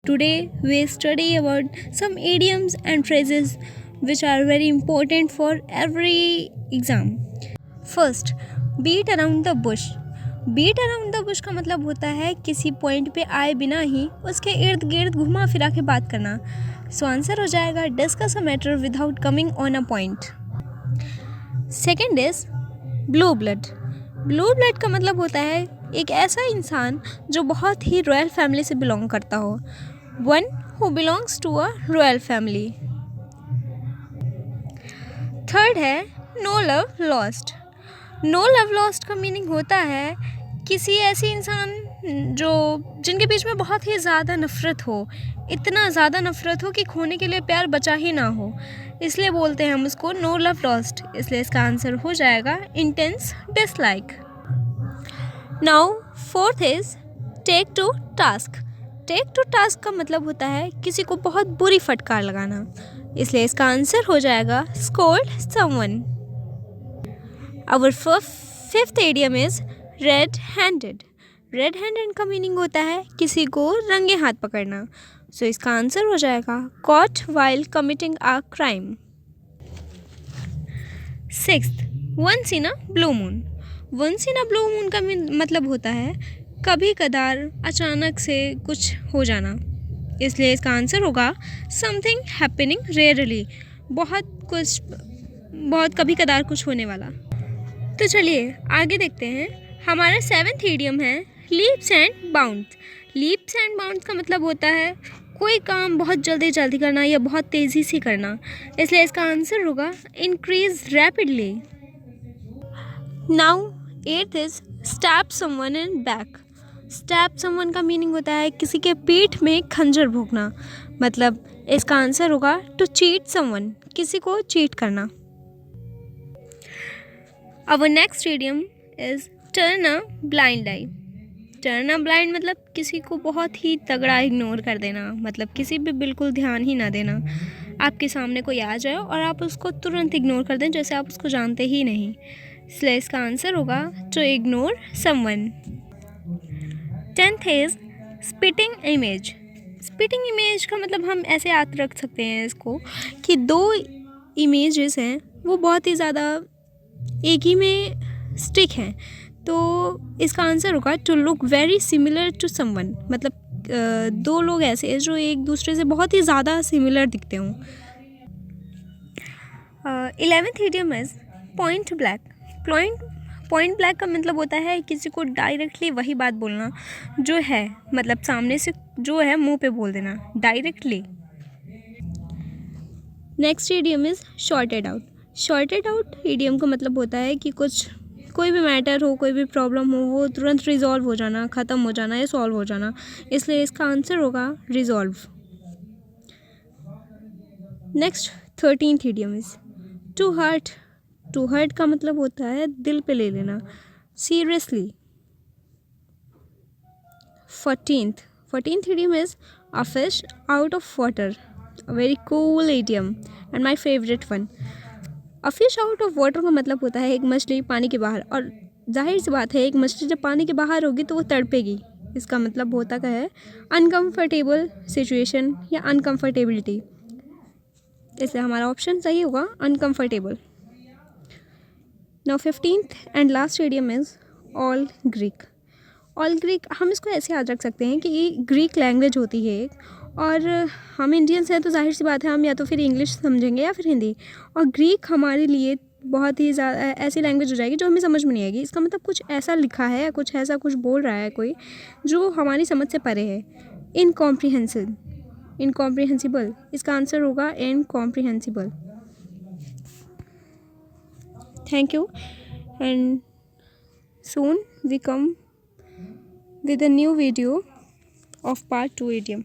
Today we study about some idioms and phrases which are very important for every exam. First, beat around the bush. Beat around the bush का मतलब होता है किसी point पे आए बिना ही उसके इर्द गिर्द घुमा फिरा के बात करना. सो आंसर हो जाएगा discuss a matter without coming on a point. Second is blue blood. Blue blood का मतलब होता है एक ऐसा इंसान जो बहुत ही रॉयल फैमिली से बिलोंग करता हो. One who belongs to a royal family. Third है no love lost. No love lost का मीनिंग होता है किसी ऐसी इंसान जिनके बीच में बहुत ही ज़्यादा नफ़रत हो, इतना ज़्यादा नफ़रत हो कि खोने के लिए प्यार बचा ही ना हो, इसलिए बोलते हैं हम उसको नो लव लॉस्ट. इसलिए इसका आंसर हो जाएगा intense dislike. Now fourth is take to task. Take to task का मतलब होता है किसी को बहुत बुरी फटकार लगाना, इसलिए इसका आंसर हो जाएगा scold someone. Our fifth idiom is red-handed. Red-handed का मीनिंग होता है किसी को रंगे हाथ पकड़ना. सो इसका आंसर हो जाएगा caught while committing a crime. Sixth, once in a blue moon. Once in a blue moon का मतलब होता है कभी कदार अचानक से कुछ हो जाना, इसलिए इसका आंसर होगा something happening rarely. बहुत कभी कदार कुछ होने वाला. तो चलिए आगे देखते हैं. हमारा सेवन्थ इडियम है leaps and bounds. Leaps and bounds का मतलब होता है कोई काम बहुत जल्दी करना या बहुत तेज़ी से करना, इसलिए इसका आंसर होगा increase rapidly. Now eighth is stab someone in back. Stab someone का मीनिंग होता है किसी के पीठ में खंजर भोंकना, मतलब इसका आंसर होगा टू चीट समवन, किसी को चीट करना. Our next idiom is turn a blind eye. Turn a blind मतलब किसी को बहुत ही तगड़ा इग्नोर कर देना, मतलब किसी पे बिल्कुल ध्यान ही ना देना. आपके सामने कोई आ जाए और आप उसको तुरंत इग्नोर कर दें जैसे आप उसको जानते ही नहीं, इसलिए इसका आंसर होगा to ignore someone. 10th is spitting image. Spitting image का मतलब हम ऐसे याद रख सकते हैं इसको कि दो इमेजेस हैं वो बहुत ही ज़्यादा एक ही में स्टिक हैं, तो इसका आंसर होगा to look very similar to someone, मतलब दो लोग ऐसे हैं जो एक दूसरे से बहुत ही ज़्यादा सिमिलर दिखते हों. 11th idiom is point black. Point black का मतलब होता है किसी को डायरेक्टली वही बात बोलना जो है, मतलब सामने से जो है मुंह पे बोल देना directly. Next idiom is shorted out. Shorted out idiom का मतलब होता है कि कोई भी मैटर हो, कोई भी प्रॉब्लम हो, वो तुरंत रिजॉल्व हो जाना, ख़त्म हो जाना या सॉल्व हो जाना, इसलिए इसका आंसर होगा resolve. Next 13th idiom is to hurt. To hurt का मतलब होता है दिल पे ले लेना, seriously. 14th idiom is a fish out of water. A very cool idiom and my favorite one. A fish out of water का मतलब होता है एक मछली पानी के बाहर, और जाहिर सी बात है एक मछली जब पानी के बाहर होगी तो वो तड़पेगी. इसका मतलब होता क्या है अनकम्फर्टेबल सिचुएशन या अनकम्फर्टेबिलिटी, इसलिए हमारा ऑप्शन सही होगा uncomfortable. Now 15th and last idiom is all Greek. All Greek हम इसको ऐसे याद रख सकते हैं कि ये ग्रीक लैंग्वेज होती है एक, और हम इंडियंस हैं तो जाहिर सी बात है हम या तो फिर इंग्लिश समझेंगे या फिर हिंदी, और ग्रीक हमारे लिए बहुत ही ज़्यादा ऐसी लैंग्वेज हो जाएगी जो हमें समझ में नहीं आएगी. इसका मतलब कुछ ऐसा लिखा है, कुछ ऐसा कुछ बोल रहा है कोई जो हमारी समझ से परे है. इनकॉम्प्रिहेंसिबल, इसका आंसर होगा incomprehensible. Thank you and soon we come with a new video of part 2 idiom.